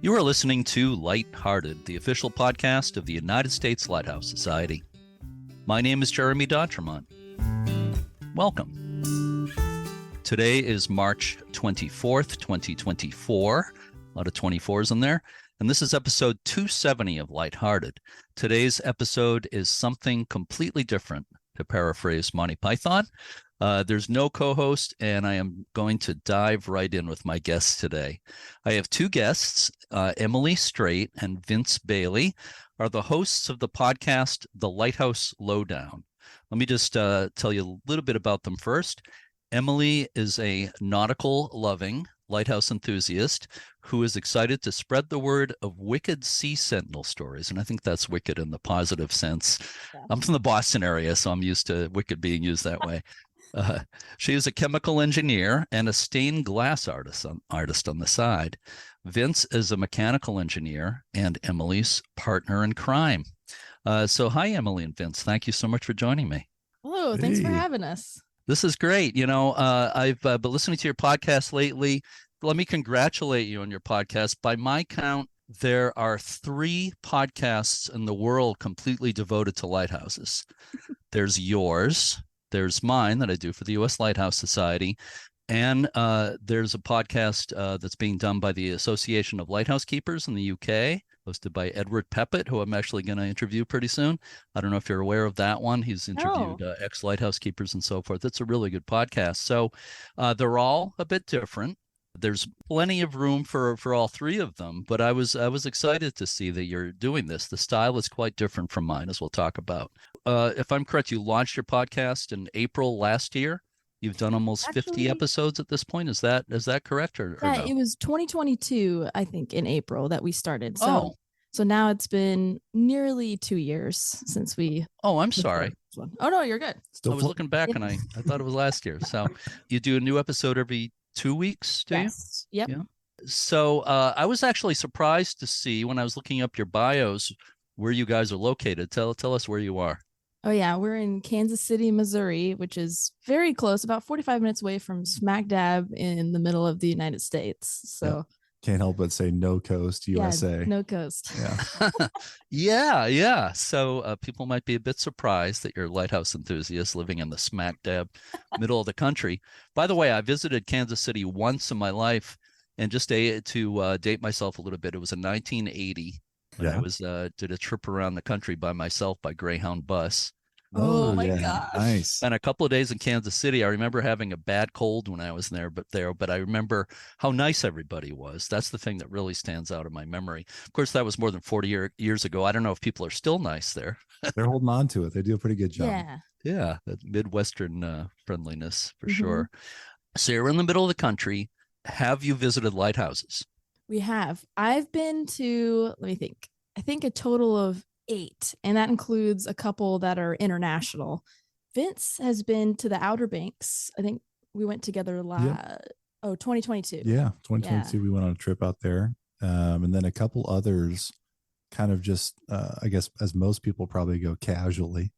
You are listening to Lighthearted, the official podcast of the United States Lighthouse Society. My name is Jeremy D'Entremont. Welcome. Today is March 24th, 2024. A lot of 24s in there. And this is episode 270 of Lighthearted. Today's episode is something completely different, to paraphrase Monty Python. There's no co-host, and I am going to dive right in with my guests today. I have two guests, Emily Strait and Vince Bailey, are the hosts of the podcast, The Lighthouse Lowdown. Let me just tell you a little bit about them first. Emily is a nautical-loving lighthouse enthusiast who is excited to spread the word of wicked sea sentinel stories. And I think that's wicked in the positive sense. Yeah. I'm from the Boston area, so I'm used to wicked being used that way. She is a chemical engineer and a stained glass artist on the side. Vince is a mechanical engineer and Emily's partner in crime. So hi, Emily and Vince. Thank you so much for joining me. Hello. Thanks for having us. This is great. You know, I've been listening to your podcast lately. Let me congratulate you on your podcast. By my count, there are 3 podcasts in the world completely devoted to lighthouses. There's yours. There's mine that I do for the U.S. Lighthouse Society. And there's a podcast that's being done by the Association of Lighthouse Keepers in the UK, hosted by Edward Peppett, who I'm actually going to interview pretty soon. I don't know if you're aware of that one. He's interviewed ex-lighthouse keepers and so forth. It's a really good podcast. So they're all a bit different. There's plenty of room for all 3 of them, but I was excited to see that you're doing this. The style is quite different from mine, as we'll talk about. If I'm correct, you launched your podcast in April last year. You've done almost 50 episodes at this point. Is that correct? Or no? It was 2022, I think, in April that we started. So now it's been nearly 2 years since we. Oh, I'm sorry. Oh, no, you're good. I was looking back and I thought it was last year. So you do a new episode every 2 weeks, do you? Yep. Yeah. So I was actually surprised to see when I was looking up your bios where you guys are located. Tell us where you are. Oh, yeah. We're in Kansas City, Missouri, which is very close, about 45 minutes away from smack dab in the middle of the United States. So can't help but say no coast, USA. Yeah, no coast. Yeah. yeah. So people might be a bit surprised that you're a lighthouse enthusiast living in the smack dab middle of the country. By the way, I visited Kansas City once in my life, and just to date myself a little bit, it was in 1980. I was did a trip around the country by myself by Greyhound bus. Oh my gosh. Nice. Spent a couple of days in Kansas City. I remember having a bad cold when I was there, but I remember how nice everybody was. That's the thing that really stands out in my memory. Of course, that was more than 40 years ago. I don't know if people are still nice there. They're holding on to it. They do a pretty good job. Yeah, that Midwestern friendliness for sure. So you're in the middle of the country. Have you visited lighthouses? We have. I've been to, let me think, I think a total of 8, and that includes a couple that are international. Vince has been to the Outer Banks. I think we went together 2022. Yeah, 2022 we went on a trip out there. And then a couple others kind of just, I guess, as most people probably go casually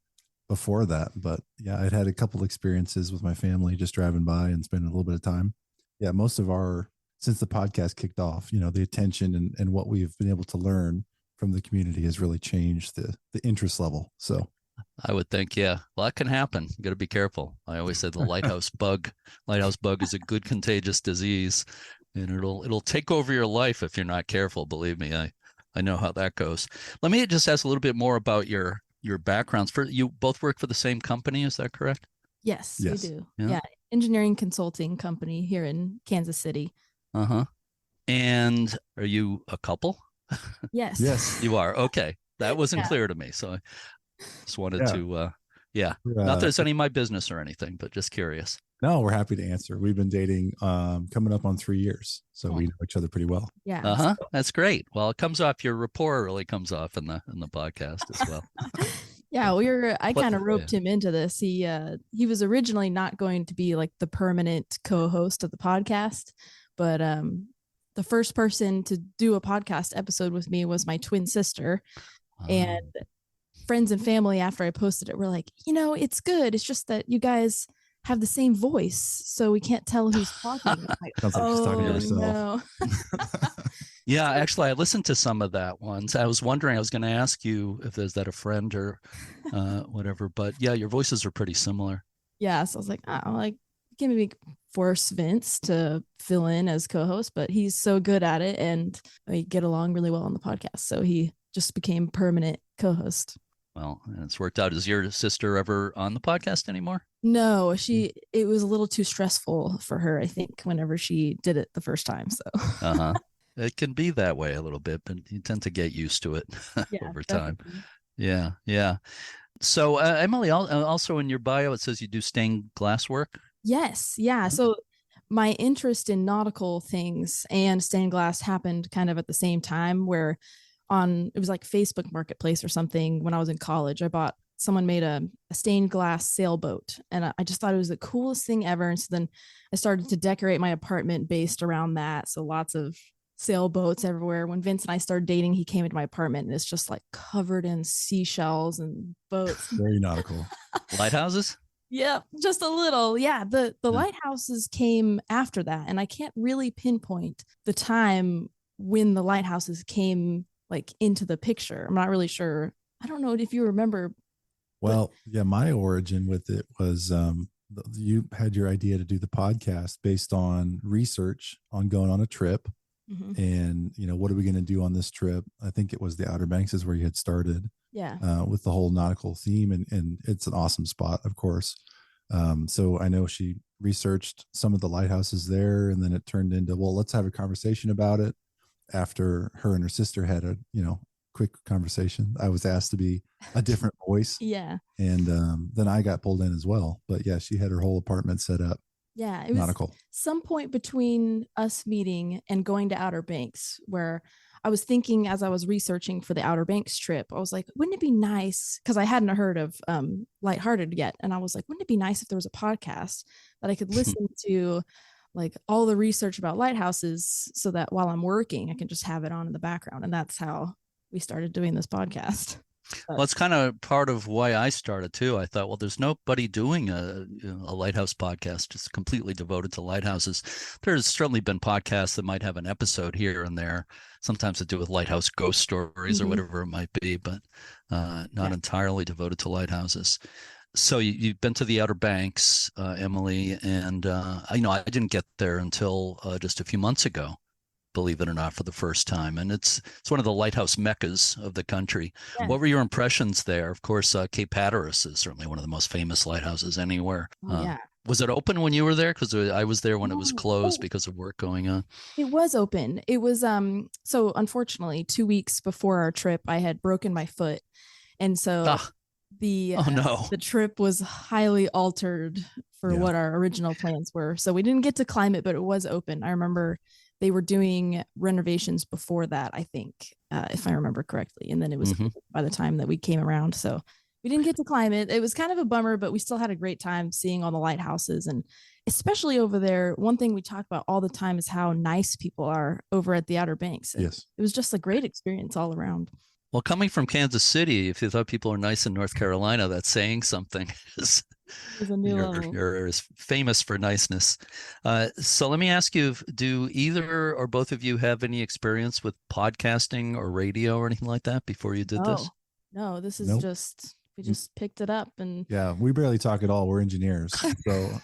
before that. But yeah, I'd had a couple experiences with my family just driving by and spending a little bit of time. Yeah, most of since the podcast kicked off, the attention and what we've been able to learn from the community has really changed the interest level. So I would think, yeah, well, that can happen. You got to be careful. I always said the lighthouse bug is a good contagious disease, and it'll take over your life if you're not careful. Believe me, I know how that goes. Let me just ask a little bit more about your backgrounds. You both work for the same company, is that correct? Yes. We do. Yeah. Engineering consulting company here in Kansas City. And are you a couple? Yes. Yes. You are. Okay. That wasn't clear to me. So I just wanted to, not that it's any of my business or anything, but just curious. No, we're happy to answer. We've been dating coming up on 3 years. So we know each other pretty well. Yeah. That's great. Well, it comes off, your rapport really comes off in the podcast as well. Yeah, I kind of roped him into this. He was originally not going to be like the permanent co-host of the podcast, but the first person to do a podcast episode with me was my twin sister. And friends and family, after I posted it, were like, it's good. It's just that you guys have the same voice, so we can't tell who's talking. Like, sounds like she's talking to herself. No. Yeah, actually, I listened to some of that once. I was wondering, I was going to ask you if there's that a friend or whatever, but yeah, your voices are pretty similar. Yeah, so I was like, oh, like can maybe force Vince to fill in as co-host, but he's so good at it, and we get along really well on the podcast. So he just became permanent co-host. Well, it's worked out. Is your sister ever on the podcast anymore? No, it was a little too stressful for her, I think, whenever she did it the first time. So Uh-huh. It can be that way a little bit, but you tend to get used to it yeah, over time. definitely. Yeah, yeah. So, Emily, also in your bio, it says you do stained glass work. Yes, yeah. So my interest in nautical things and stained glass happened kind of at the same time, where it was like Facebook Marketplace or something. When I was in college, someone made a stained glass sailboat, and I just thought it was the coolest thing ever. And so then I started to decorate my apartment based around that. So lots of sailboats everywhere. When Vince and I started dating, he came into my apartment and it's just like covered in seashells and boats. Very nautical. Lighthouses? Yeah, just a little. Yeah, the lighthouses came after that, and I can't really pinpoint the time when the lighthouses came like into the picture. I'm not really sure. I don't know if you remember. Well, yeah, my origin with it was you had your idea to do the podcast based on research on going on a trip. Mm-hmm. And, what are we going to do on this trip? I think it was the Outer Banks is where you had started. Yeah. With the whole nautical theme. And it's an awesome spot, of course. So I know she researched some of the lighthouses there, and then it turned into, well, let's have a conversation about it. After her and her sister had a, quick conversation, I was asked to be a different voice. Yeah. And then I got pulled in as well. But yeah, she had her whole apartment set up. Yeah, it was nautical. Some point between us meeting and going to Outer Banks where I was thinking, as I was researching for the Outer Banks trip, I was like, wouldn't it be nice? Because I hadn't heard of Lighthearted yet. And I was like, wouldn't it be nice if there was a podcast that I could listen to, like all the research about lighthouses, so that while I'm working, I can just have it on in the background. And that's how we started doing this podcast. Well, it's kind of part of why I started too. I thought, well, there's nobody doing a lighthouse podcast just completely devoted to lighthouses. There's certainly been podcasts that might have an episode here and there, sometimes to do with lighthouse ghost stories or whatever it might be, but not entirely devoted to lighthouses. So you've been to the Outer Banks, Emily, and I didn't get there until just a few months ago, believe it or not, for the first time. And it's one of the lighthouse meccas of the country. Yeah. What were your impressions there? Of course, Cape Hatteras is certainly one of the most famous lighthouses anywhere. Yeah. Was it open when you were there? Because I was there when it was closed because of work going on. It was open. It was so unfortunately 2 weeks before our trip, I had broken my foot. And so the trip was highly altered for what our original plans were. So we didn't get to climb it, but it was open. I remember they were doing renovations before that, I think, if I remember correctly. And then it was by the time that we came around. So we didn't get to climb it. It was kind of a bummer, but we still had a great time seeing all the lighthouses. And especially over there, one thing we talk about all the time is how nice people are over at the Outer Banks. Yes. It was just a great experience all around. Well, coming from Kansas City, if you thought people are nice in North Carolina, that's saying something. You're famous for niceness. So let me ask you, do either or both of you have any experience with podcasting or radio or anything like that before you did this? No, this is we just picked it up. And yeah, we barely talk at all. We're engineers. So,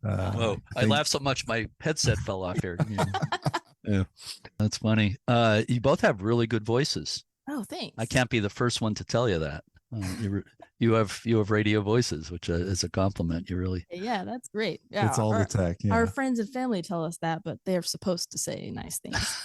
whoa, I laughed so much my headset fell off here. Yeah, that's funny. You both have really good voices. Oh, thanks. I can't be the first one to tell you that. You have radio voices, which is a compliment. You really. Yeah, that's great. Yeah, it's all the tech. Yeah. Our friends and family tell us that, but they're supposed to say nice things.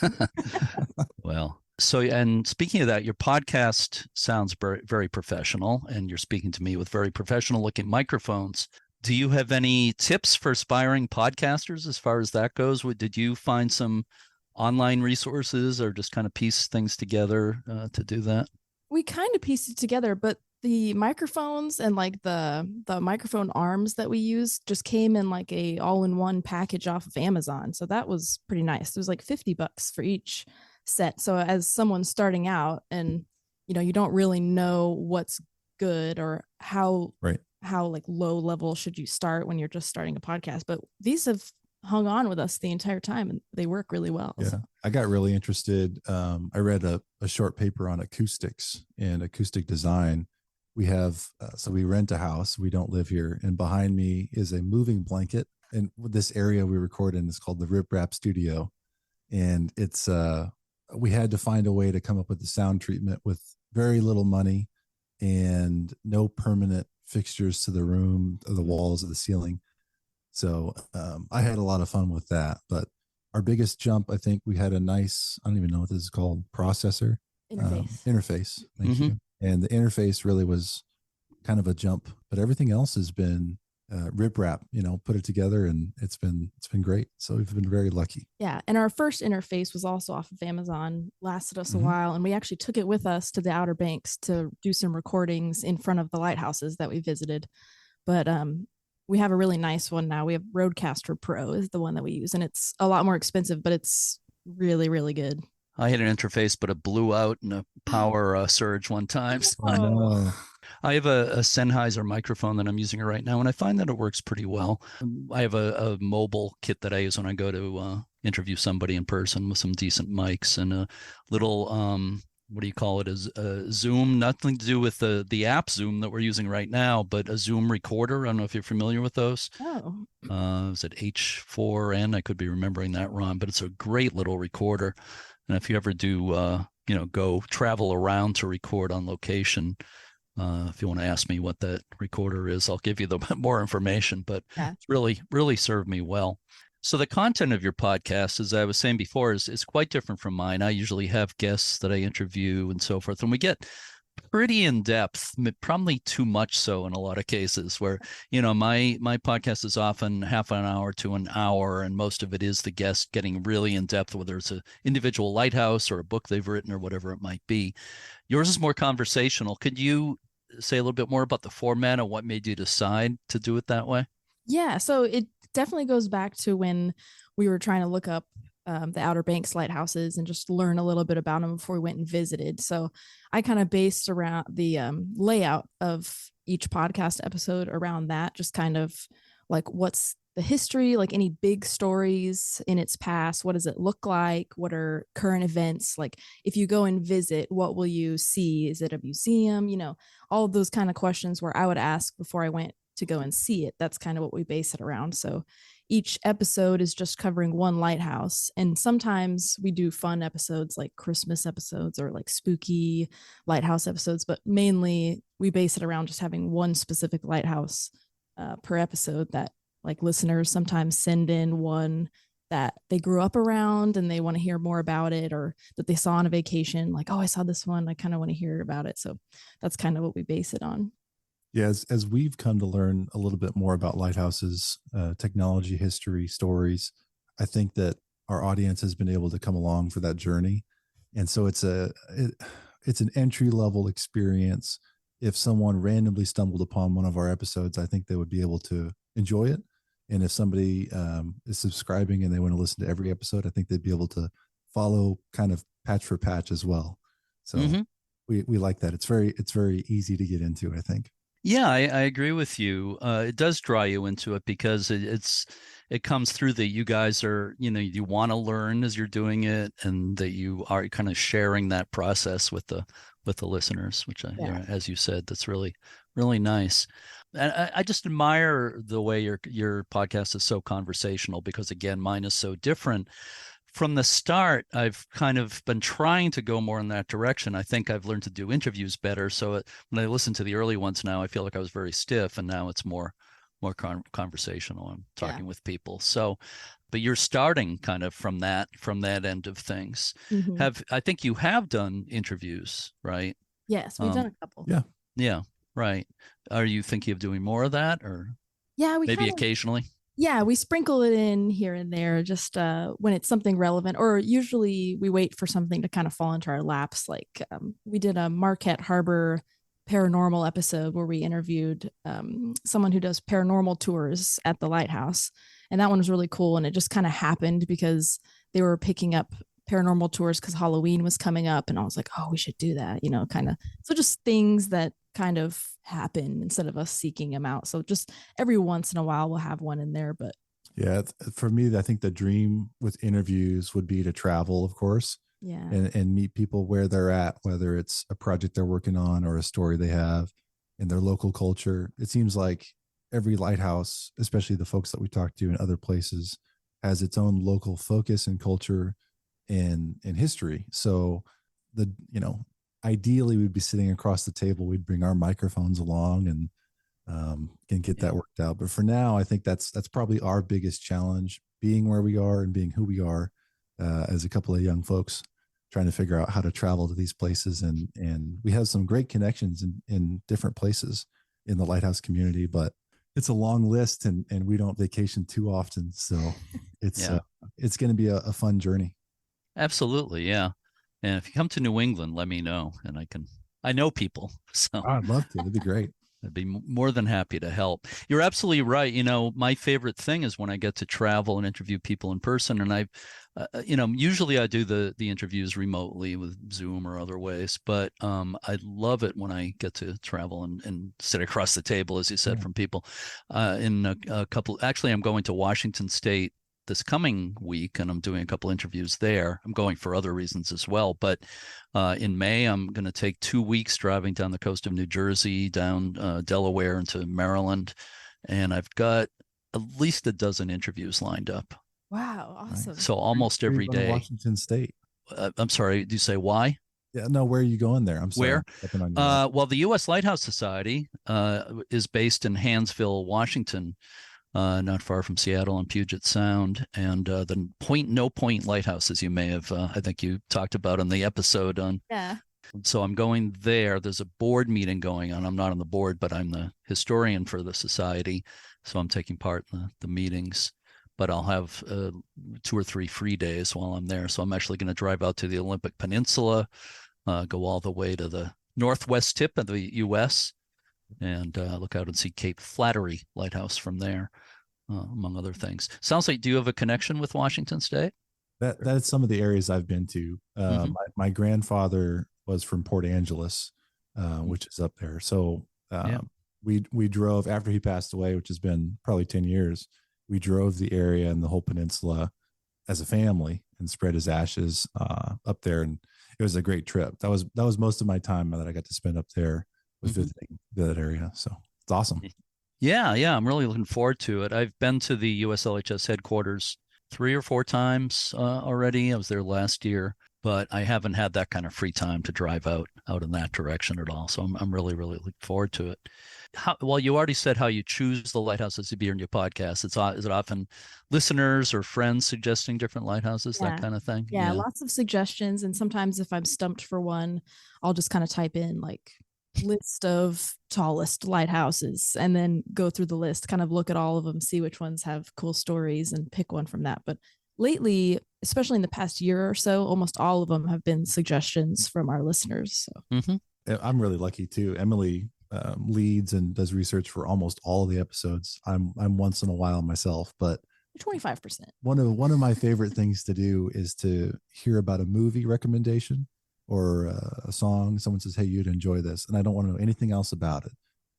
Well, so, and speaking of that, your podcast sounds very, very professional, and you're speaking to me with very professional looking microphones. Do you have any tips for aspiring podcasters as far as that goes? Did you find some online resources or just kind of piece things together to do that? We kind of pieced it together, but the microphones and like the microphone arms that we used just came in like a all-in-one package off of Amazon. So that was pretty nice. It was like $50 for each set. So as someone starting out and, you don't really know what's good or how like low level should you start when you're just starting a podcast. But these have hung on with us the entire time, and they work really well. Yeah. So. I got really interested. I read a short paper on acoustics and acoustic design. We have, so we rent a house. We don't live here. And behind me is a moving blanket. And this area we record in is called the Rip Rap Studio. And it's, we had to find a way to come up with the sound treatment with very little money and no permanent fixtures to the room, or the walls, or the ceiling. So I had a lot of fun with that. But our biggest jump, I think we had a nice, I don't even know what this is called, processor. Interface. Thank you. And the interface really was kind of a jump, but everything else has been rip rap, put it together, and it's been great. So we've been very lucky. Yeah. And our first interface was also off of Amazon, lasted us a while. And we actually took it with us to the Outer Banks to do some recordings in front of the lighthouses that we visited. But we have a really nice one now. We have Rodecaster Pro is the one that we use, and it's a lot more expensive, but it's really, really good. I had an interface, but it blew out in a power surge one time. So I have a Sennheiser microphone that I'm using right now, and I find that it works pretty well. I have a mobile kit that I use when I go to interview somebody in person with some decent mics and a little, what do you call it, is Zoom, nothing to do with the app Zoom that we're using right now, but a Zoom recorder. I don't know if you're familiar with those. Oh. Is it H4N? I could be remembering that wrong, but it's a great little recorder. And if you ever do, go travel around to record on location, if you want to ask me what that recorder is, I'll give you more information, but it's really, really served me well. So the content of your podcast, as I was saying before, is quite different from mine. I usually have guests that I interview and so forth, and we get pretty in depth, probably too much so in a lot of cases, where my podcast is often half an hour to an hour, and most of it is the guest getting really in depth, whether it's an individual lighthouse or a book they've written or whatever it might be. Yours is more conversational. Could you say a little bit more about the format and what made you decide to do it that way? Yeah, so it definitely goes back to when we were trying to look up the Outer Banks lighthouses and just learn a little bit about them before we went and visited. So I kind of based around the layout of each podcast episode around that, just kind of like what's the history, like any big stories in its past, what does it look like, what are current events, like if you go and visit, what will you see, is it a museum, all of those kind of questions where I would ask before I went to go and see it. That's kind of what we base it around. So each episode is just covering one lighthouse, and sometimes we do fun episodes like Christmas episodes or like spooky lighthouse episodes, but mainly we base it around just having one specific lighthouse per episode that like listeners sometimes send in one that they grew up around and they want to hear more about it, or that they saw on a vacation, like, oh, I saw this one, I kind of want to hear about it. So that's kind of what we base it on. Yeah, as we've come to learn a little bit more about lighthouses, technology, history, stories, I think that our audience has been able to come along for that journey. And so it's an entry level experience. If someone randomly stumbled upon one of our episodes, I think they would be able to enjoy it. And if somebody is subscribing and they want to listen to every episode, I think they'd be able to follow kind of patch for patch as well. So we like that. It's very easy to get into, I think. Yeah, I agree with you. It does draw you into it because it comes through that you guys are, you want to learn as you're doing it, and that you are kind of sharing that process with the listeners, which as you said, that's really, really nice. And I just admire the way your podcast is so conversational, because again, mine is so different. From the start, I've kind of been trying to go more in that direction. I think I've learned to do interviews better. So when I listen to the early ones now, I feel like I was very stiff, and now it's more conversational. I'm talking with people. So, but you're starting kind of from that end of things. I think you have done interviews, right? Yes, we've done a couple. Yeah, right. Are you thinking of doing more of that, or maybe occasionally? Yeah, we sprinkle it in here and there, just when it's something relevant, or usually we wait for something to kind of fall into our laps. Like we did a Marquette Harbor paranormal episode where we interviewed someone who does paranormal tours at the lighthouse. And that one was really cool. And it just kind of happened because they were picking up paranormal tours because Halloween was coming up. And I was like, oh, we should do that, kind of. So just things that kind of happen instead of us seeking them out. So just every once in a while we'll have one in there, but Yeah, for me, I think the dream with interviews would be to travel, of course, Yeah. and meet people where they're at, whether it's a project they're working on or a story they have in their local culture. It seems like every lighthouse, especially the folks that we talk to in other places, has its own local focus and culture and history. So ideally we'd be sitting across the table, we'd bring our microphones along and can get that worked out. But for now, I think that's probably our biggest challenge, being where we are and being who we are as a couple of young folks trying to figure out how to travel to these places. And we have some great connections in different places in the Lighthouse community, but it's a long list and we don't vacation too often. So it's going to be a fun journey. Absolutely. Yeah. And if you come to New England, let me know and I know people. So I'd love to. It'd be great. I'd be more than happy to help. You're absolutely right. You know, my favorite thing is when I get to travel and interview people in person. And usually I do the interviews remotely with Zoom or other ways, but I love it when I get to travel and sit across the table, as you said, from people. In a couple, actually, I'm going to Washington State this coming week, and I'm doing a couple interviews there. I'm going for other reasons as well, but in May, I'm going to take 2 weeks driving down the coast of New Jersey, down Delaware into Maryland, and I've got at least a dozen interviews lined up. Wow, awesome! So almost every day. Washington State. I'm sorry. Do you say why? Yeah, no. Where are you going there? I'm sorry. Where? Well, the U.S. Lighthouse Society is based in Hansville, Washington. Not far from Seattle and Puget Sound, and the No Point Lighthouse, as you may have, I think you talked about in the episode on. Yeah. So I'm going there. There's a board meeting going on. I'm not on the board, but I'm the historian for the society, so I'm taking part in the meetings. But I'll have 2 or 3 free days while I'm there. So I'm actually going to drive out to the Olympic Peninsula, go all the way to the northwest tip of the U.S., and look out and see Cape Flattery Lighthouse from there, among other things. Sounds like, do you have a connection with Washington State? That's some of the areas I've been to. My grandfather was from Port Angeles, which is up there. So we drove after he passed away, which has been probably 10 years. We drove the area and the whole peninsula as a family and spread his ashes up there. And it was a great trip. That was most of my time that I got to spend up there was visiting that area. So it's awesome. Yeah. I'm really looking forward to it. I've been to the USLHS headquarters 3 or 4 times already. I was there last year, but I haven't had that kind of free time to drive out in that direction at all. So I'm really, really looking forward to it. Well, you already said how you choose the lighthouses to be in your podcast. Is it often listeners or friends suggesting different lighthouses, that kind of thing? Yeah, lots of suggestions. And sometimes if I'm stumped for one, I'll just kind of type in like list of tallest lighthouses and then go through the list, kind of look at all of them, see which ones have cool stories and pick one from that. But lately, especially in the past year or so, almost all of them have been suggestions from our listeners. So I'm really lucky too. Emily leads and does research for almost all of the episodes. I'm once in a while myself, but 25%. One of my favorite things to do is to hear about a movie recommendation or a song. Someone says, "Hey, you'd enjoy this," and I don't want to know anything else about it.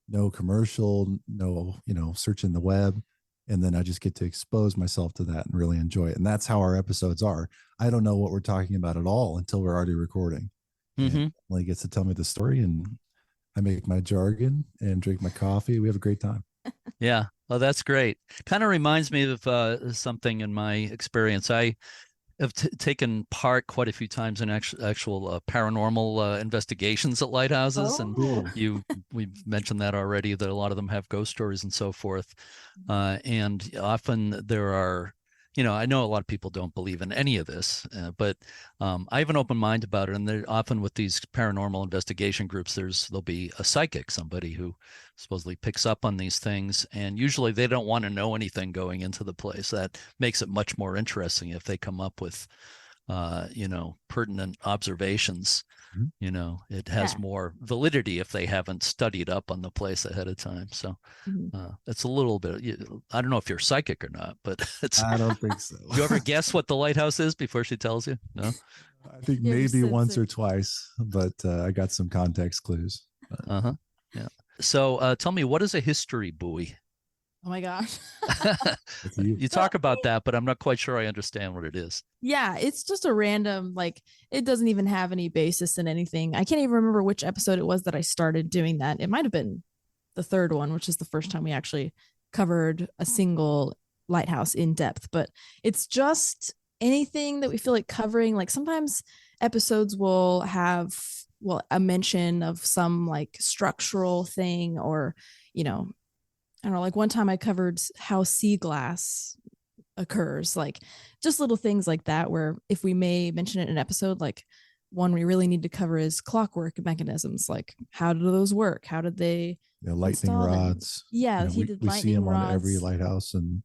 No commercial, no searching the web, and then I just get to expose myself to that and really enjoy it. And that's how our episodes are. I don't know what we're talking about at all until we're already recording. Emily gets to tell me the story, and I make my jargon and drink my coffee. We have a great time. Yeah. Oh, that's great. Kind of reminds me of something in my experience. I have taken part quite a few times in actual paranormal investigations at lighthouses. And we've mentioned that already, that a lot of them have ghost stories and so forth. And often there are, I know a lot of people don't believe in any of this, but I have an open mind about it. And often with these paranormal investigation groups, there'll be a psychic, somebody who supposedly picks up on these things. And usually they don't want to know anything going into the place. That makes it much more interesting if they come up with, pertinent observations. It has more validity if they haven't studied up on the place ahead of time. So it's a little bit, I don't know if you're psychic or not, but I don't think so. You ever guess what the lighthouse is before she tells you? No? I think maybe once or twice, but I got some context clues. Yeah. So tell me, what is a history buoy? Oh my gosh. You talk about that, but I'm not quite sure I understand what it is. Yeah, it's just a random, like, it doesn't even have any basis in anything. I can't even remember which episode it was that I started doing that. It might have been the third one, which is the first time we actually covered a single lighthouse in depth. But it's just anything that we feel like covering. Like sometimes episodes will have, well, a mention of some like structural thing, or, you know, I don't know, like one time I covered how sea glass occurs, like just little things like that, where if we may mention it in an episode, like one we really need to cover is clockwork mechanisms. Like, how do those work? How did they lightning rods? Yeah, we see lightning them rods on every lighthouse, and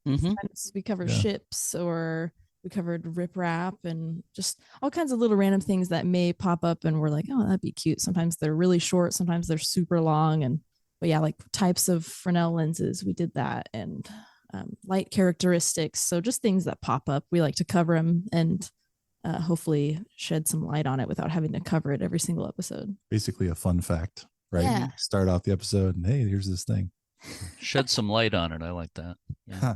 we cover ships, or we covered riprap, and just all kinds of little random things that may pop up, and we're like, oh, that'd be cute. Sometimes they're really short, sometimes they're super long. And but yeah, like types of Fresnel lenses, we did that, and light characteristics. So just things that pop up, we like to cover them and hopefully shed some light on it without having to cover it every single episode. Basically a fun fact, right? Yeah. Start off the episode and hey, here's this thing. Shed some light on it. I like that. Yeah.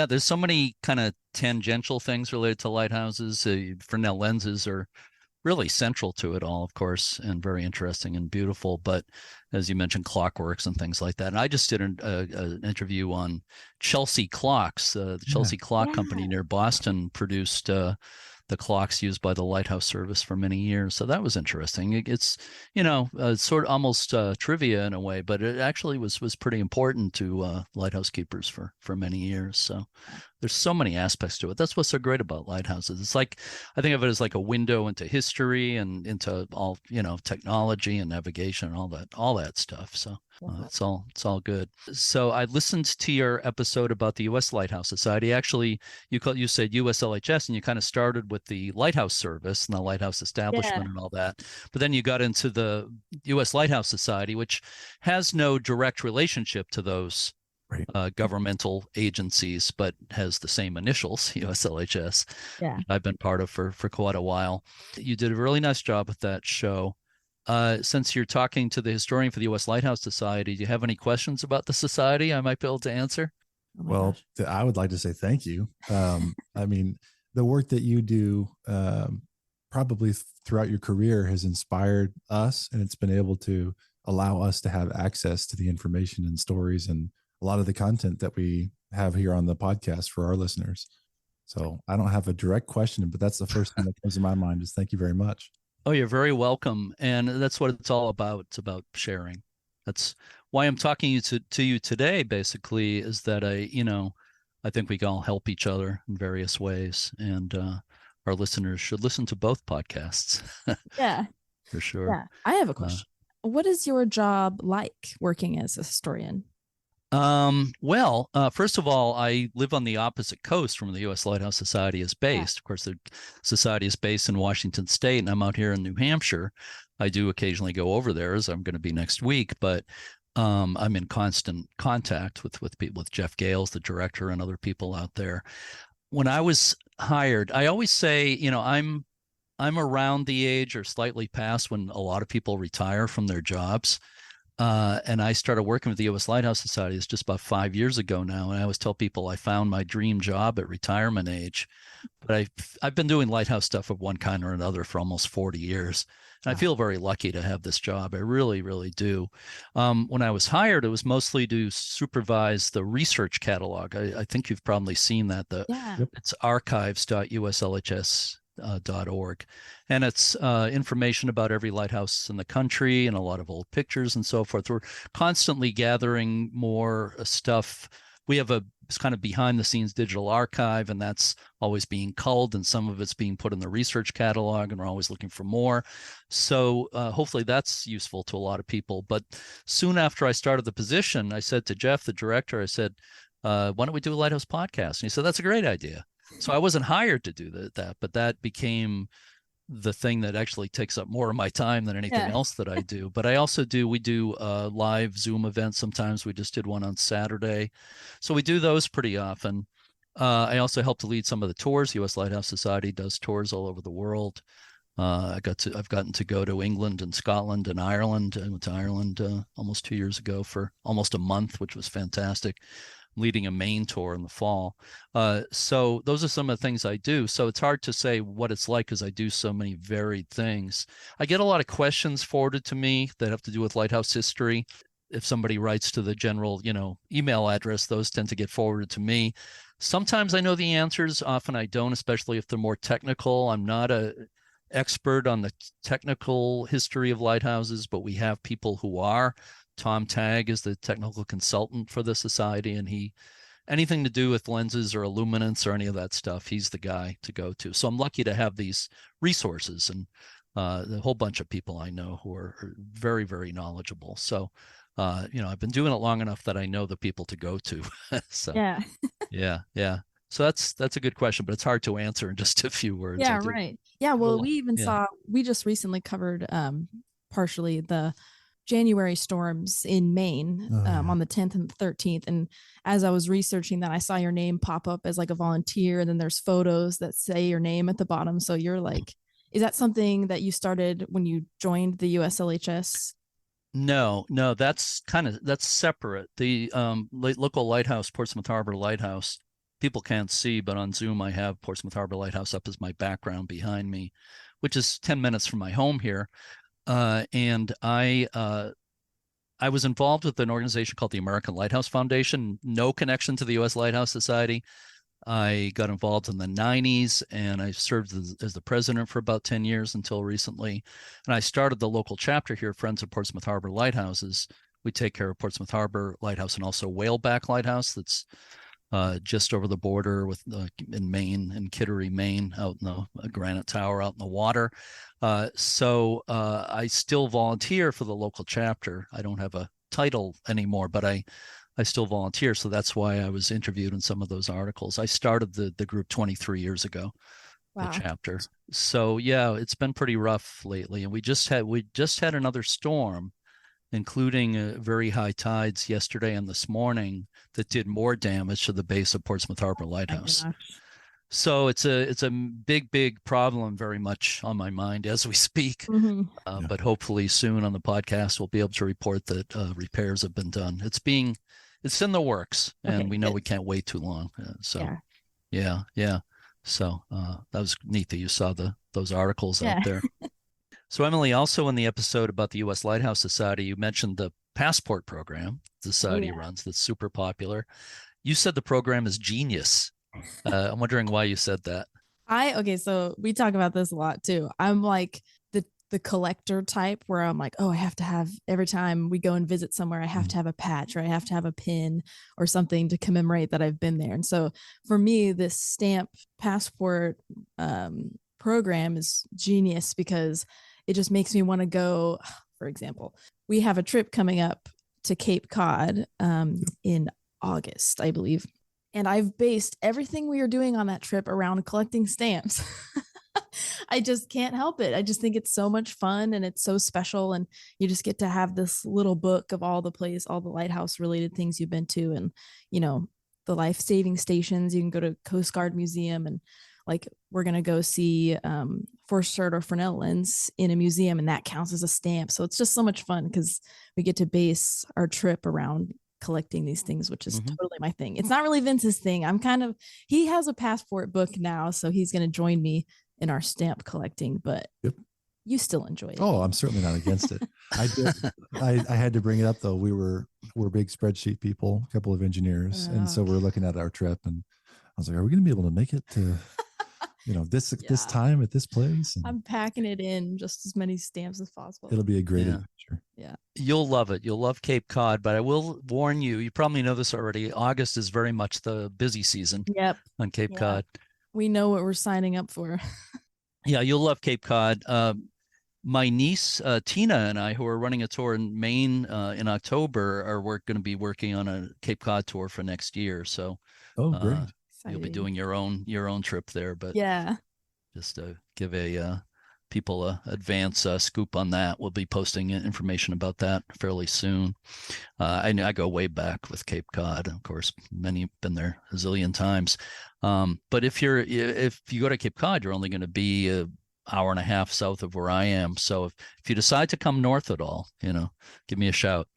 There's so many kind of tangential things related to lighthouses. Fresnel lenses are really central to it all, of course, and very interesting and beautiful. But as you mentioned, clockworks and things like that. And I just did an interview on Chelsea clocks. The Chelsea Clock Company near Boston produced the clocks used by the Lighthouse Service for many years. So that was interesting. It's, sort of almost trivia in a way, but it actually was pretty important to lighthouse keepers for many years. So there's so many aspects to it. That's what's so great about lighthouses. It's like, I think of it as like a window into history and into all, technology and navigation and all that stuff. So it's all good. So I listened to your episode about the U.S. Lighthouse Society. Actually, you said USLHS, and you kind of started with the Lighthouse Service and the Lighthouse Establishment and all that. But then you got into the U.S. Lighthouse Society, which has no direct relationship to those governmental agencies, but has the same initials, USLHS. Yeah, I've been part of for quite a while. You did a really nice job with that show. Since you're talking to the historian for the U.S. Lighthouse Society, do you have any questions about the society I might be able to answer? Well, I would like to say thank you. I mean, the work that you do probably throughout your career has inspired us, and it's been able to allow us to have access to the information and stories and a lot of the content that we have here on the podcast for our listeners. So I don't have a direct question, but that's the first thing that comes to my mind is thank you very much. Oh, you're very welcome. And that's what it's all about. It's about sharing. That's why I'm talking to you today, basically, is that I think we can all help each other in various ways. And our listeners should listen to both podcasts. Yeah. For sure. Yeah. I have a question. What is your job like working as a historian? Well, first of all, I live on the opposite coast from the U.S. Lighthouse Society is based. Of course, the society is based in Washington State, and I'm out here in New Hampshire. I do occasionally go over there, as I'm going to be next week, but I'm in constant contact with people, with Jeff Gales, the director, and other people out there. When I was hired, I always say, I'm around the age or slightly past when a lot of people retire from their jobs. And I started working with the U.S. Lighthouse Society. It's just about 5 years ago now. And I always tell people I found my dream job at retirement age. But I've been doing lighthouse stuff of one kind or another for almost 40 years. And I feel very lucky to have this job. I really, really do. When I was hired, it was mostly to supervise the research catalog. I think you've probably seen that. It's archives.uslhs.org. And it's information about every lighthouse in the country and a lot of old pictures and so forth. We're constantly gathering more stuff. We have it's kind of behind the scenes digital archive, and that's always being culled, and some of it's being put in the research catalog, and we're always looking for more. So hopefully that's useful to a lot of people. But soon after I started the position, I said to Jeff, the director, I said, why don't we do a Lighthouse podcast? And he said, that's a great idea. So I wasn't hired to do that, but that became the thing that actually takes up more of my time than anything else that I do. But I also we do live Zoom events. Sometimes we just did one on Saturday. So we do those pretty often. I also help to lead some of the tours. U.S. Lighthouse Society does tours all over the world. I've gotten to go to England and Scotland and Ireland. I went to Ireland almost 2 years ago for almost a month, which was fantastic. Leading a Maine tour in the fall. So those are some of the things I do. So it's hard to say what it's like because I do so many varied things. I get a lot of questions forwarded to me that have to do with lighthouse history. If somebody writes to the general, email address, those tend to get forwarded to me. Sometimes I know the answers, often I don't, especially if they're more technical. I'm not a expert on the technical history of lighthouses, but we have people who are. Tom Tagg is the technical consultant for the society, and anything to do with lenses or illuminance or any of that stuff, he's the guy to go to. So I'm lucky to have these resources and a whole bunch of people I know who are very, very knowledgeable. So, I've been doing it long enough that I know the people to go to. So Yeah. yeah. So that's a good question, but it's hard to answer in just a few words. Yeah, right. Yeah, well, we just recently covered partially the January storms in Maine on the 10th and 13th. And as I was researching that, I saw your name pop up as like a volunteer. And then there's photos that say your name at the bottom. So you're like, is that something that you started when you joined the USLHS? No, that's separate. The local lighthouse, Portsmouth Harbor Lighthouse, people can't see, but on Zoom, I have Portsmouth Harbor Lighthouse up as my background behind me, which is 10 minutes from my home here. And I was involved with an organization called the American Lighthouse Foundation, no connection to the U.S. Lighthouse Society. I got involved in the 90s, and I served as the president for about 10 years until recently. And I started the local chapter here, Friends of Portsmouth Harbor Lighthouses. We take care of Portsmouth Harbor Lighthouse and also Whaleback Lighthouse that's just over the border in Maine, in Kittery, Maine, out in the Granite Tower out in the water. So I still volunteer for the local chapter. I don't have a title anymore, but I still volunteer. So that's why I was interviewed in some of those articles. I started the group 23 years ago, Wow. the chapter. So yeah, it's been pretty rough lately. And we just had another storm, including very high tides yesterday and this morning, that did more damage to the base of Portsmouth Harbor Lighthouse. So it's a big problem, very much on my mind as we speak. Mm-hmm. But hopefully soon on the podcast, we'll be able to report that repairs have been done. It's in the works, and we know we can't wait too long. Yeah. So that was neat that you saw those articles out there. So Emily, also in the episode about the U.S. Lighthouse Society, you mentioned the passport program the society runs that's super popular. You said the program is genius. I'm wondering why you said that. So we talk about this a lot too. I'm like the collector type where I'm like, oh, I have to have, every time we go and visit somewhere, I have to have a patch or I have to have a pin or something to commemorate that I've been there. And so for me, this stamp passport program is genius because it just makes me want to go. For example, we have a trip coming up to Cape Cod in August, I believe. And I've based everything we are doing on that trip around collecting stamps. I just can't help it. I just think it's so much fun and it's so special. And you just get to have this little book of all the lighthouse related things you've been to. And, the life-saving stations. You can go to Coast Guard Museum, and like we're going to go see Forster or Fresnel lens in a museum, and that counts as a stamp. So it's just so much fun because we get to base our trip around collecting these things, which is totally my thing. It's not really Vince's thing. He has a passport book now, so he's going to join me in our stamp collecting, but you still enjoy it. Oh, I'm certainly not against it. I had to bring it up though. We're big spreadsheet people, a couple of engineers. And so we're looking at our trip, and I was like, are we going to be able to make it to, this time at this place? And I'm packing it in just as many stamps as possible. It'll be a great adventure. Yeah. You'll love it. You'll love Cape Cod, but I will warn you, you probably know this already. August is very much the busy season on Cape Cod. We know what we're signing up for. Yeah, you'll love Cape Cod. My niece, Tina, and I, who are running a tour in Maine in October, are going to be working on a Cape Cod tour for next year. So, great. You'll be doing your own trip there. But just to give people a advance scoop on that, we'll be posting information about that fairly soon. I go way back with Cape Cod. Of course, many been there a zillion times. But if you go to Cape Cod, you're only going to be hour and a half south of where I am. So if you decide to come north at all, give me a shout.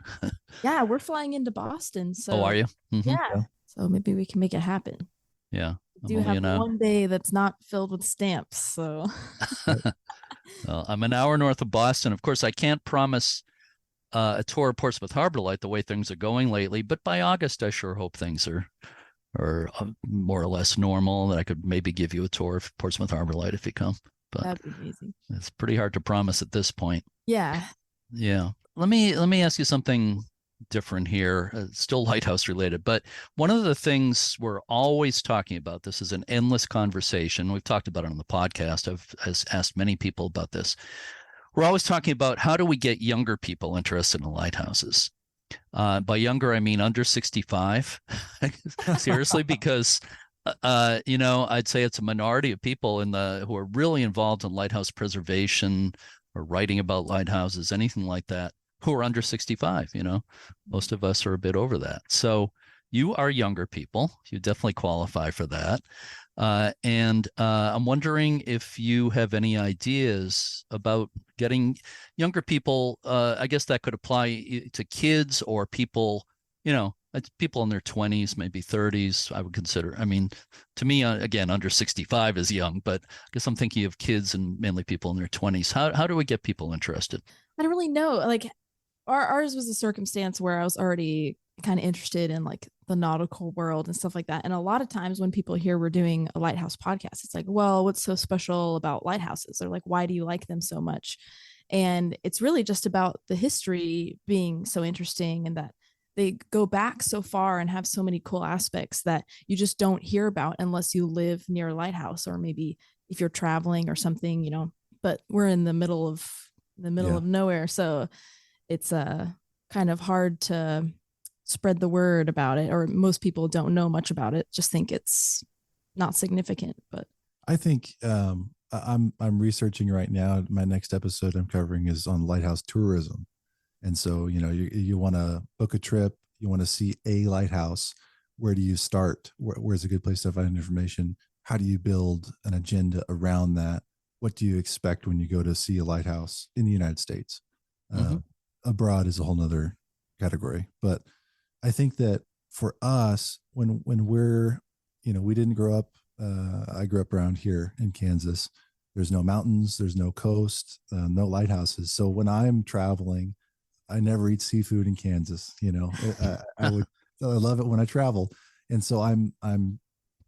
Yeah, we're flying into Boston. So Oh, are you? Yeah. So maybe we can make it happen. Yeah. We do have one day that's not filled with stamps. So well, I'm an hour north of Boston. Of course, I can't promise a tour of Portsmouth Harbor Light the way things are going lately, but by August, I sure hope things are more or less normal, that I could maybe give you a tour of Portsmouth Harbor Light if you come. But that'd be amazing. It's pretty hard to promise at this point. Yeah. Let me ask you something different here, still lighthouse related, but one of the things we're always talking about, this is an endless conversation. We've talked about it on the podcast. I've asked many people about this. We're always talking about how do we get younger people interested in lighthouses? By younger, I mean under 65. Seriously, because I'd say it's a minority of people who are really involved in lighthouse preservation or writing about lighthouses, anything like that, who are under 65. Most of us are a bit over that. So you are younger people. You definitely qualify for that. And I'm wondering if you have any ideas about getting younger people. I guess that could apply to kids or people, people in their 20s, maybe 30s, I would consider. I mean, to me, again, under 65 is young, but I guess I'm thinking of kids and mainly people in their 20s. How do we get people interested? I don't really know. Like ours was a circumstance where I was already kind of interested in like the nautical world and stuff like that. And a lot of times when people hear we're doing a lighthouse podcast, it's like, well, what's so special about lighthouses? Or like, why do you like them so much? And it's really just about the history being so interesting, and that they go back so far and have so many cool aspects that you just don't hear about unless you live near a lighthouse, or maybe if you're traveling or something, but we're in the middle of nowhere. So it's kind of hard to spread the word about it, or most people don't know much about it, just think it's not significant. But I think I'm researching right now. My next episode I'm covering is on lighthouse tourism. And so, you want to book a trip, you want to see a lighthouse. Where do you start? Where's a good place to find information? How do you build an agenda around that? What do you expect when you go to see a lighthouse in the United States? Abroad is a whole nother category. But I think that for us, when we're, we didn't grow up, I grew up around here in Kansas. There's no mountains, there's no coast, no lighthouses. So when I'm traveling, I never eat seafood in Kansas. I love it when I travel. And so I'm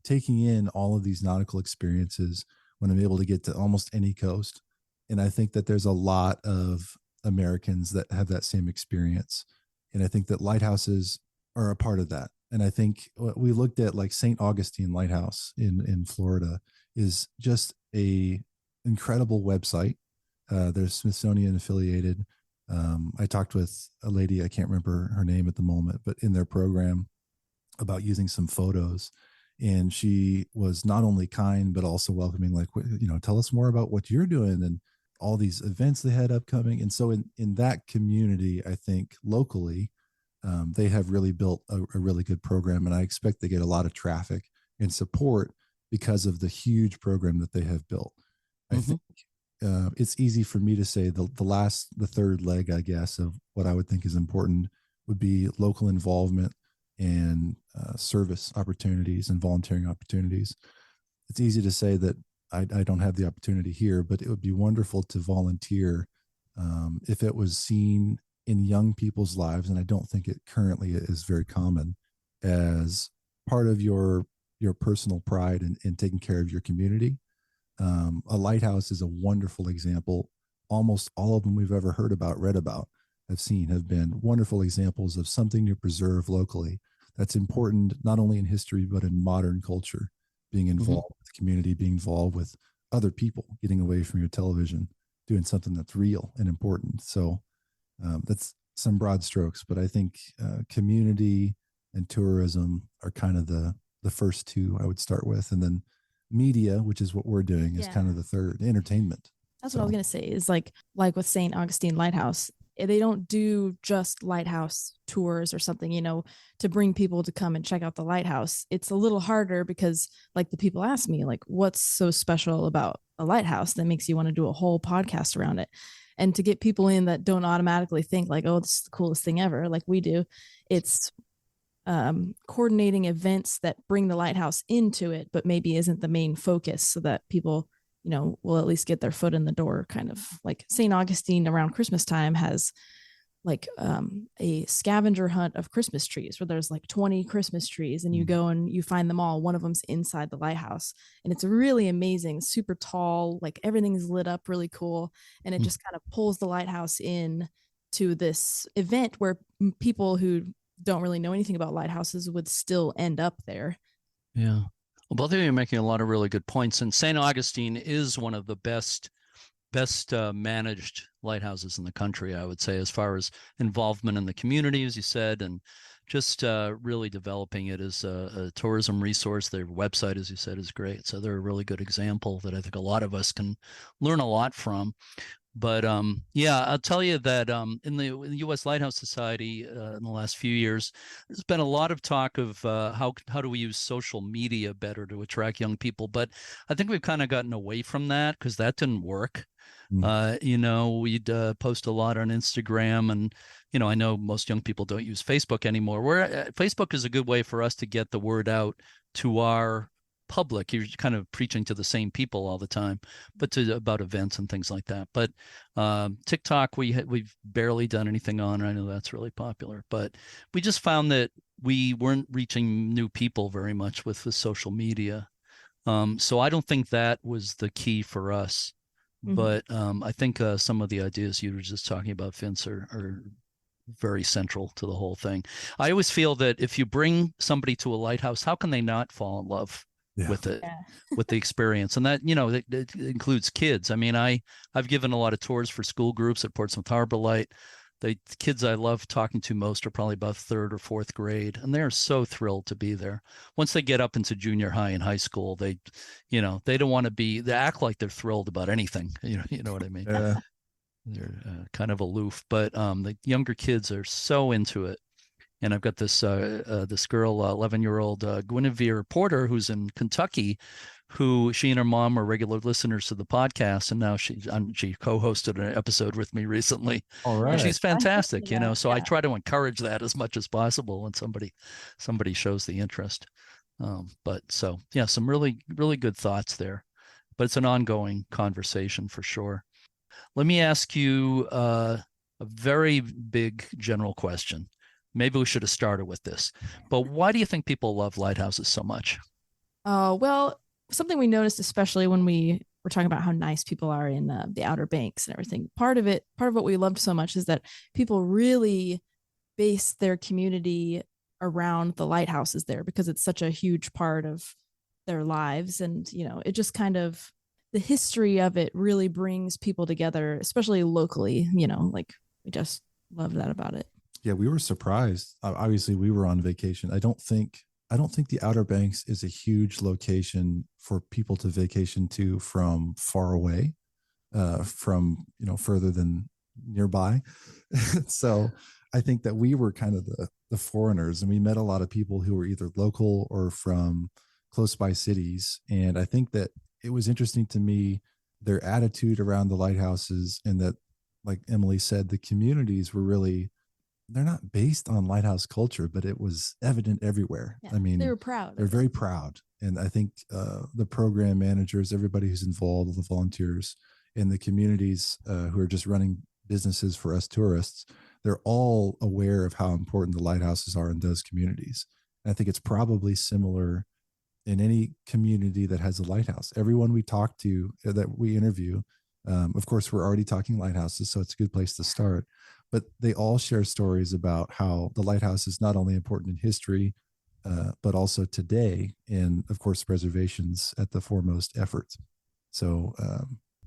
taking in all of these nautical experiences when I'm able to get to almost any coast. And I think that there's a lot of Americans that have that same experience. And I think that lighthouses are a part of that. And I think we looked at like St. Augustine Lighthouse in Florida is just a incredible website. They're Smithsonian affiliated. I talked with a lady, I can't remember her name at the moment, but in their program about using some photos. And she was not only kind, but also welcoming, like, tell us more about what you're doing and all these events they had upcoming. And so in that community, I think locally, they have really built a really good program. And I expect they get a lot of traffic and support because of the huge program that they have built. I think it's easy for me to say the third leg, I guess, of what I would think is important would be local involvement and service opportunities and volunteering opportunities. It's easy to say that I don't have the opportunity here, but it would be wonderful to volunteer if it was seen in young people's lives, and I don't think it currently is very common, as part of your personal pride in taking care of your community. A lighthouse is a wonderful example. Almost all of them we've ever heard about, read about, have been wonderful examples of something to preserve locally that's important, not only in history, but in modern culture, being involved with the community, being involved with other people, getting away from your television, doing something that's real and important. So that's some broad strokes, but I think community and tourism are kind of the first two I would start with. And then media, which is what we're doing, is kind of the third. Entertainment. That's what I was going to say, is like with St. Augustine Lighthouse, they don't do just lighthouse tours or something, to bring people to come and check out the lighthouse. It's a little harder because, like, the people ask me, like, what's so special about a lighthouse that makes you want to do a whole podcast around it? And to get people in that don't automatically think like, oh, this is the coolest thing ever, like we do, it's coordinating events that bring the lighthouse into it, but maybe isn't the main focus, so that people, will at least get their foot in the door. Kind of like St. Augustine around Christmas time has like a scavenger hunt of Christmas trees, where there's like 20 Christmas trees, and you go and you find them all. One of them's inside the lighthouse, and it's really amazing, super tall, like everything's lit up really cool, and it just kind of pulls the lighthouse in to this event where people who don't really know anything about lighthouses would still end up there. Yeah. Well, both of you are making a lot of really good points. And St. Augustine is one of the best managed lighthouses in the country, I would say, as far as involvement in the community, as you said, and just really developing it as a tourism resource. Their website, as you said, is great. So they're a really good example that I think a lot of us can learn a lot from. But I'll tell you that in the U.S. Lighthouse Society in the last few years, there's been a lot of talk of how do we use social media better to attract young people. But I think we've kind of gotten away from that because that didn't work. We'd post a lot on Instagram, and I know most young people don't use Facebook anymore. Facebook is a good way for us to get the word out to our public. You're kind of preaching to the same people all the time, but about events and things like that. But TikTok, we've barely done anything on. I know that's really popular, but we just found that we weren't reaching new people very much with the social media. So I don't think that was the key for us. But I think some of the ideas you were just talking about, Vince, are very central to the whole thing. I always feel that if you bring somebody to a lighthouse, how can they not fall in love with it, with the experience? And that, it includes kids. I mean, I've given a lot of tours for school groups at Portsmouth Harbor Light. The kids I love talking to most are probably about 3rd or 4th grade, and they're so thrilled to be there. Once they get up into junior high and high school, they don't want to they act like they're thrilled about anything. You know what I mean? Yeah. They're kind of aloof, but the younger kids are so into it. And I've got this girl, 11-year-old Guinevere Porter, who's in Kentucky, she and her mom are regular listeners to the podcast, and now she co-hosted an episode with me recently. All right. And she's fantastic, So I try to encourage that as much as possible when somebody shows the interest. Some really, really good thoughts there, but it's an ongoing conversation for sure. Let me ask you a very big general question. Maybe we should have started with this, but why do you think people love lighthouses so much? Well, something we noticed, especially when we were talking about how nice people are in the Outer Banks and everything. Part of what we loved so much is that people really base their community around the lighthouses there, because it's such a huge part of their lives. And, it just kind of, the history of it really brings people together, especially locally, like we just love that about it. Yeah, we were surprised. Obviously, we were on vacation. I don't think the Outer Banks is a huge location for people to vacation to from far away, from further than nearby. So I think that we were kind of the foreigners, and we met a lot of people who were either local or from close by cities. And I think that it was interesting to me, their attitude around the lighthouses, and that, like Emily said, the communities were really, they're not based on lighthouse culture, but it was evident everywhere. Yeah, I mean, they were proud. They're very proud. And I think the program managers, everybody who's involved, the volunteers in the communities who are just running businesses for us tourists, they're all aware of how important the lighthouses are in those communities. And I think it's probably similar in any community that has a lighthouse. Everyone we talk to, that we interview, of course, we're already talking lighthouses, so it's a good place to start. But they all share stories about how the lighthouse is not only important in history, but also today, and of course, preservation's at the foremost efforts. So,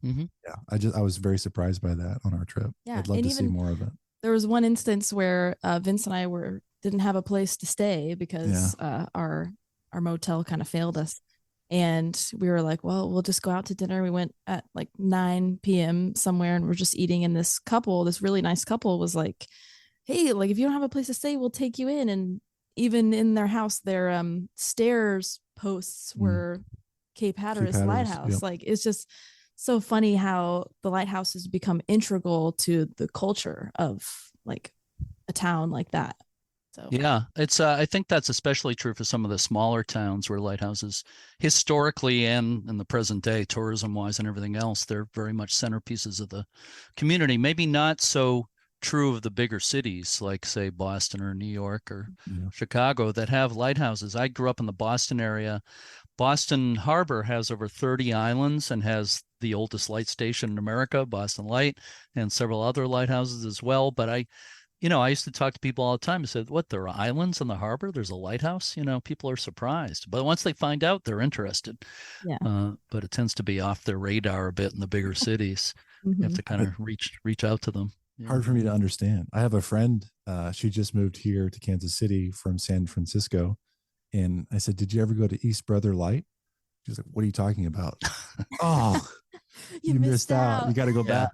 I was very surprised by that on our trip. Yeah, I'd love to see more of it. There was one instance where Vince and I didn't have a place to stay because our motel kind of failed us. And we were like, well, we'll just go out to dinner. We went at like 9 p.m. somewhere and we're just eating. And this really nice couple was like, hey, like if you don't have a place to stay, we'll take you in. And even in their house, their stairs posts were Cape Hatteras Lighthouse. Yep. Like it's just so funny how the lighthouse has become integral to the culture of like a town like that. So yeah, it's I think that's especially true for some of the smaller towns where lighthouses historically and in the present day, tourism wise and everything else, they're very much centerpieces of the community. Maybe not so true of the bigger cities like say Boston or New York or Chicago that have lighthouses. I grew up in the Boston area. Boston Harbor has over 30 islands and has the oldest light station in America, Boston Light, and several other lighthouses as well. But I used to talk to people all the time and said, what, there are islands in the harbor? There's a lighthouse? People are surprised. But once they find out, they're interested. Yeah. But it tends to be off their radar a bit in the bigger cities. You have to kind of reach out to them. Hard for me to understand. I have a friend, she just moved here to Kansas City from San Francisco. And I said, did you ever go to East Brother Light? She was like, what are you talking about? Oh, you missed out. You got to go back.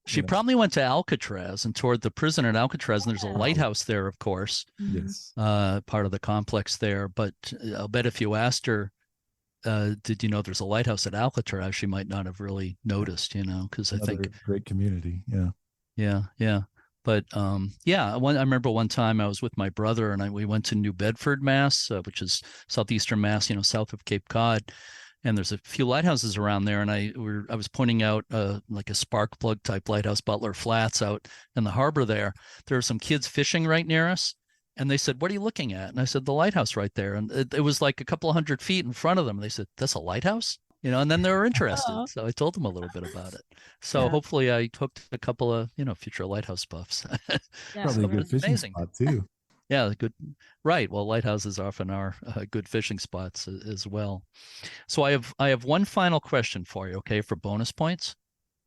She probably went to Alcatraz and toured the prison at Alcatraz, and there's a lighthouse there, of course. Yes. Part of the complex there. But I'll bet if you asked her, did you know there's a lighthouse at Alcatraz, she might not have really noticed, because I think great community. Yeah. But I remember one time I was with my brother and we went to New Bedford, Mass, which is southeastern Mass, south of Cape Cod. And there's a few lighthouses around there. And I was pointing out like a spark plug type lighthouse, Butler Flats, out in the harbor there. There were some kids fishing right near us. And they said, what are you looking at? And I said, the lighthouse right there. And it was like a couple of 100 feet in front of them. And they said, that's a lighthouse? And then they were interested. So I told them a little bit about it. So hopefully I hooked a couple of, future lighthouse buffs. Probably a good fishing spot too. Yeah, good. Right. Well, lighthouses often are good fishing spots as well. So I have one final question for you, okay, for bonus points.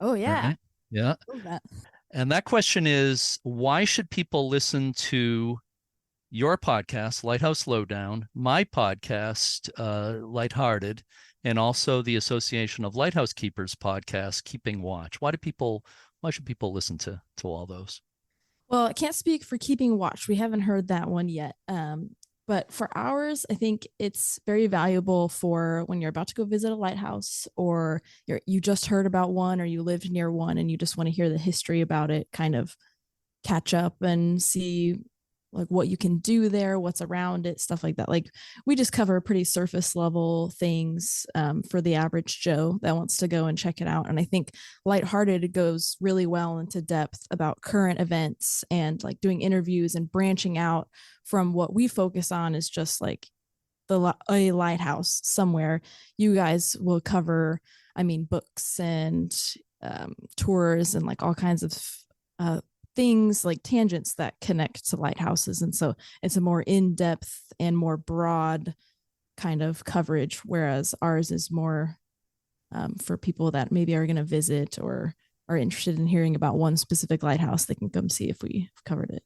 Oh, yeah. Right? Yeah. And that question is, why should people listen to your podcast, Lighthouse Lowdown, my podcast, Lighthearted, and also the Association of Lighthouse Keepers podcast, Keeping Watch? Why should people listen to all those? Well, I can't speak for Keeping Watch. We haven't heard that one yet. But for ours, I think it's very valuable for when you're about to go visit a lighthouse, or you just heard about one, or you lived near one and you just want to hear the history about it, kind of catch up and see like what you can do there, what's around it, stuff like that. Like we just cover pretty surface level things for the average Joe that wants to go and check it out. And I think Lighthearted goes really well into depth about current events and like doing interviews and branching out from what we focus on is just like a lighthouse somewhere. You guys will cover, books and tours and like all kinds of things like tangents that connect to lighthouses. And so it's a more in-depth and more broad kind of coverage, whereas ours is more for people that maybe are going to visit or are interested in hearing about one specific lighthouse. They can come see if we've covered it.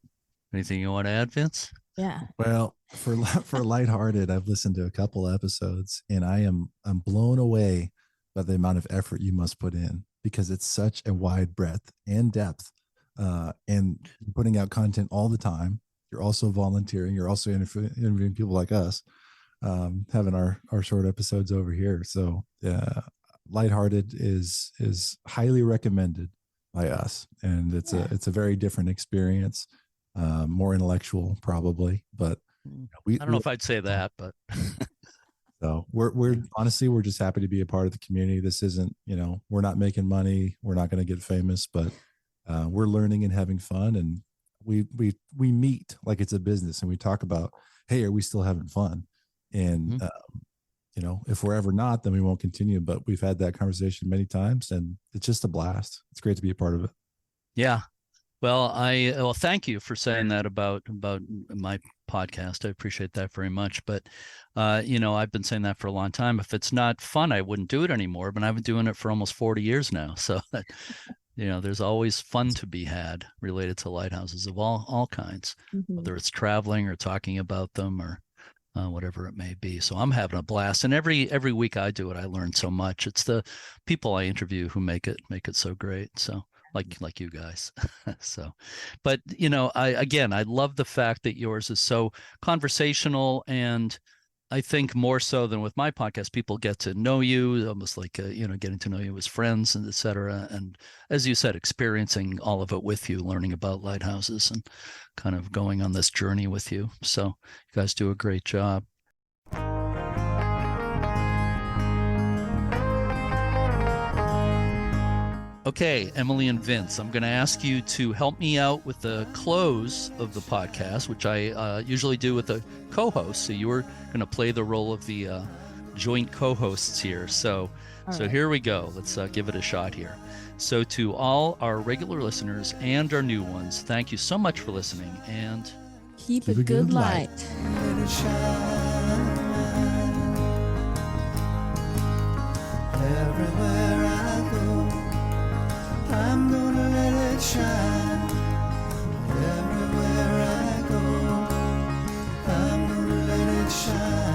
Anything you want to add, Vince? Yeah. Well, for Lighthearted, I've listened to a couple episodes and I'm blown away by the amount of effort you must put in, because it's such a wide breadth and depth. And putting out content all the time. You're also volunteering. You're also interviewing people like us, having our short episodes over here. So Lighthearted is highly recommended by us, and it's a very different experience, more intellectual probably. But I don't know if I'd say that, but so we're honestly, we're just happy to be a part of the community. This isn't, we're not making money. We're not going to get famous, but we're learning and having fun, and we meet like it's a business, and we talk about, hey, are we still having fun? And if we're ever not, then we won't continue. But we've had that conversation many times, and it's just a blast. It's great to be a part of it. Yeah. Well, thank you for saying that about my podcast. I appreciate that very much. But I've been saying that for a long time. If it's not fun, I wouldn't do it anymore. But I've been doing it for almost 40 years now. So there's always fun to be had related to lighthouses of all kinds, whether it's traveling or talking about them or whatever it may be. So I'm having a blast, and every week I do it, I learn so much. It's the people I interview who make it so great. So like you guys. So, but I love the fact that yours is so conversational, and I think more so than with my podcast, people get to know you almost like, getting to know you as friends and et cetera. And as you said, experiencing all of it with you, learning about lighthouses and kind of going on this journey with you. So you guys do a great job. Okay, Emily and Vince, I'm going to ask you to help me out with the close of the podcast, which I usually do with a co-host. So you were going to play the role of the joint co-hosts here. So Here we go. Let's give it a shot here. So to all our regular listeners and our new ones, thank you so much for listening, and keep a good light. Everywhere I go, I'm gonna let it shine. Everywhere I go, I'm gonna let it shine.